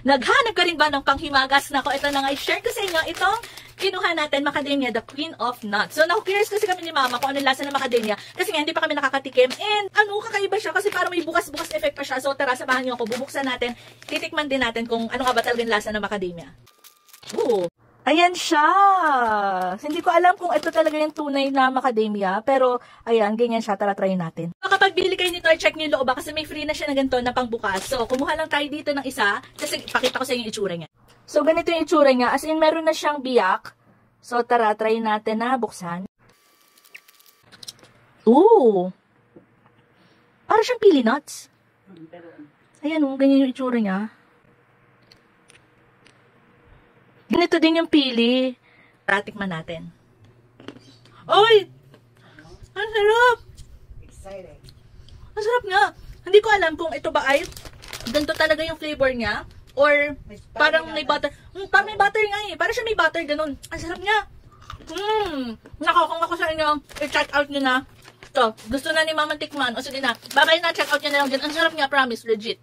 Naghanap ka rin ba ng panghimagas? Nako, ito na nga, i-share ko sa inyo itong kinuha natin, macadamia, the queen of nuts. So, now-curious kasi kami ni Mama kung ano lasa ng macadamia. Kasi nga, hindi pa kami nakakatikim. And, kakaiba siya kasi parang may bukas-bukas effect pa siya. So, tara, samahan niyo ako. Bubuksan natin. Titikman din natin kung ano nga ba talagang lasa ng macadamia. Ooh. Ayan siya. Hindi ko alam kung ito talaga yung tunay na macadamia. Pero, ayan, ganyan siya. Tara, try natin. So, kapag bili kayo nito, check nyo yung loob kasi may free na siya na ganito na pangbukas. So, kumuha lang tayo dito ng isa. Kasi, pakita ko sa inyo yung itsura niya. So, ganito yung itsura niya. As in, meron na siyang biyak. So, tara, try natin na buksan. Ooh! Para siyang pili nuts. Ayan, ganyan yung itsura niya. Ganito din yung pili. Tikman natin. Oy! Ang sarap! Exciting. Ang sarap nga. Hindi ko alam kung ito ba ay ganito talaga yung flavor niya. Or parang may butter. Parang may butter nga eh. Parang siya may butter ganun. Ang sarap niya. Kung ako sa inyo, i-check out nyo na. So, gusto na ni Mama tikman. O sige na, babay na, check out nyo na lang dyan. Ang sarap niya, promise, legit.